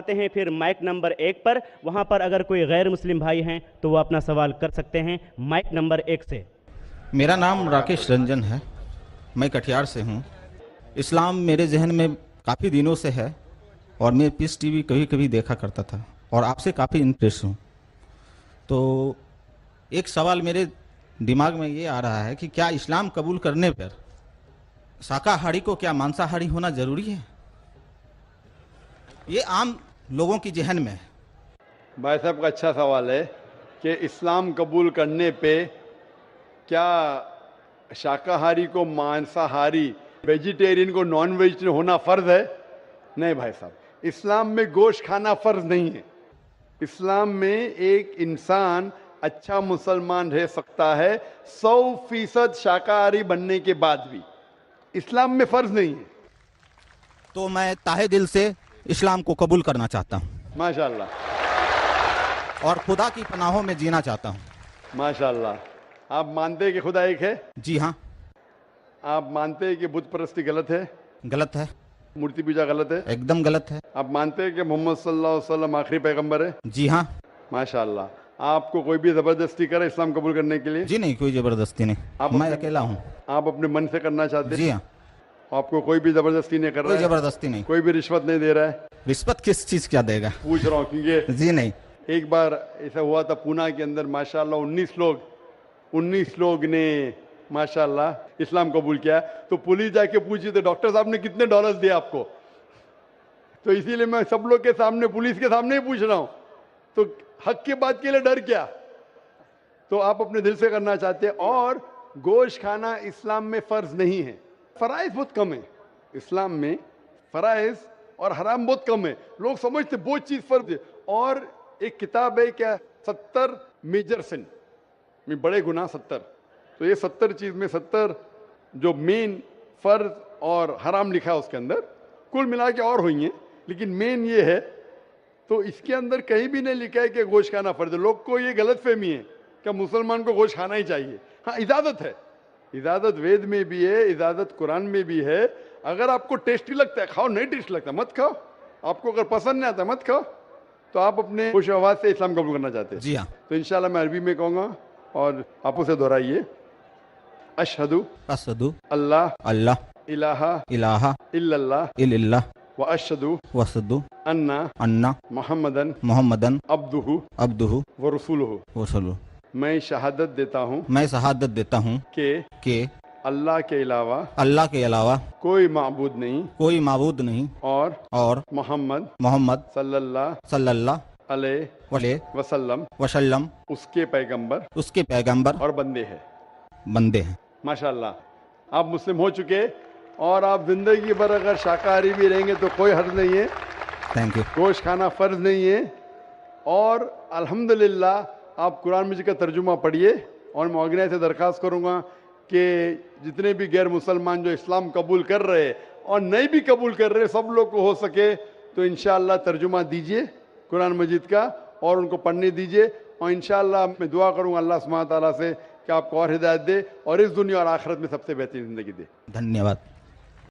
आते हैं फिर माइक नंबर 1 पर। वहां पर अगर कोई गैर मुस्लिम भाई हैं तो वो अपना सवाल कर सकते हैं माइक नंबर 1 से। मेरा नाम राकेश रंजन है, मैं कटिहार से हूँ। इस्लाम मेरे जहन में काफ़ी दिनों से है और मैं पीस टीवी कभी कभी देखा करता था और आपसे काफ़ी इंप्रेस हूँ। तो एक सवाल मेरे दिमाग में ये आ रहा है कि क्या इस्लाम कबूल करने पर शाकाहारी को क्या मांसाहारी होना ज़रूरी है? ये आम लोगों की जहन में है। भाई साहब का अच्छा सवाल है कि इस्लाम कबूल करने पे क्या शाकाहारी को मांसाहारी, वेजिटेरियन को नॉन वेजिटेरियन होना फ़र्ज है? नहीं भाई साहब, इस्लाम में गोश्त खाना फ़र्ज नहीं है। इस्लाम में एक इंसान अच्छा मुसलमान रह सकता है 100% शाकाहारी बनने के बाद भी, इस्लाम में फ़र्ज नहीं है। तो मैं ताहे दिल से इस्लाम को कबूल करना चाहता हूँ माशाल्लाह, और खुदा की पनाहों में जीना चाहता हूँ। माशाल्लाह। आप मानते हैं कि खुदा एक है? जी हाँ। आप मानते हैं कि बुत परस्ती गलत है? गलत है, मूर्ति पूजा गलत है? एकदम गलत है। आप मानते हैं कि मोहम्मद सल्लल्लाहु अलैहि वसल्लम आखिरी पैगंबर है? जी हाँ। माशाल्लाह। आपको कोई भी ज़बरदस्ती करे इस्लाम कबूल करने के लिए? जी नहीं, कोई ज़बरदस्ती नहीं, आप मैं अपने- अकेला हूँ। आप अपने मन से करना चाहते जी हैं? हाँ, आपको कोई भी ज़बरदस्ती नहीं कर कोई रहा है? ज़बरदस्ती नहीं। कोई भी रिश्वत नहीं दे रहा है? रिश्वत किस चीज़ क्या देगा? पूछ रहा हूँ क्योंकि जी नहीं। एक बार ऐसा हुआ था पूना के अंदर, माशाल्लाह 19 लोग ने माशाल्लाह इस्लाम कबूल किया। तो पुलिस जाके पूछी तो डॉक्टर साहब ने कितने डॉलर्स दिए आपको? तो इसीलिए मैं सब लोग के सामने, पुलिस के सामने ही पूछ रहा हूँ। तो हक की बात के लिए डर क्या? तो आप अपने दिल से करना चाहते हैं। और गोश्त खाना इस्लाम में फ़र्ज नहीं है, फ़राइज़ बहुत कम है। इस्लाम में फ़राइज़ और हराम बहुत कम है। लोग समझते बहुत चीज़ फ़र्ज है। और एक किताब है क्या, 70 मेजर सिन में, बड़े गुनाह 70। तो ये 70 चीज़ में 70 जो मेन फ़र्ज और हराम लिखा है उसके अंदर, कुल मिला के और हुई हैं, लेकिन मेन ये है। तो इसके अंदर कहीं भी नहीं लिखा है कि गोश्त खाना फ़र्ज है। लोग को ये गलत फहमी है कि मुसलमान को गोश्त खाना ही चाहिए। हाँ, इजाज़त है, इजाज़त वेद में भी है, इजाज़त कुरान में भी है। अगर आपको टेस्टी लगता है खाओ, नहीं टेस्टी लगता मत खाओ। आपको अगर पसंद नहीं आता मत खाओ। तो आप अपने खुश आवाज़ से इस्लाम कबूल करना चाहते हैं? जी हाँ। तो इंशाल्लाह मैं अरबी में कहूँगा और आप उसे दोहराइए। अशहदु असदु अल्लाह अल्लाह इलाहा इलाहा इल्लल्लाह इल्लल्लाह व अशहदु वसदु अन्ना अन्ना मुहम्मदन मोहम्मदन अब्दुहु अब्दुहु व रसूलुहु। वसलु। मैं शहादत देता हूँ मैं शहादत देता हूँ कि अल्लाह के अलावा अल्लाह के अलावा कोई माबूद नहीं कोई माबूद नहीं और मोहम्मद मोहम्मद सल्लल्लाहु सल्लल्लाहु अलैहि वसल्लम वसल्लम उसके पैगंबर उसके पैगंबर और बंदे हैं। बंदे हैं। माशाल्लाह, आप मुस्लिम हो चुके और आप जिंदगी भर अगर शाकाहारी भी रहेंगे तो कोई हर्ज नहीं है। Thank you. गोश्त खाना फ़र्ज नहीं है। और अल्हम्दुलिल्लाह आप कुरान मजीद का तर्जुमा पढ़िए। और मैं ऑर्गेनाइज से दरख्वास्त करूँगा कि जितने भी गैर मुसलमान जो इस्लाम कबूल कर रहे हैं और नहीं भी कबूल कर रहे, सब लोग को हो सके तो इंशाअल्लाह तर्जुमा दीजिए कुरान मजीद का और उनको पढ़ने दीजिए। और इंशाअल्लाह मैं दुआ करूँगा अल्लाह सुब्हानहू व तआला से कि आपको और हिदायत दे और इस दुनिया और आखिरत में सबसे बेहतरीन ज़िंदगी दे। धन्यवाद।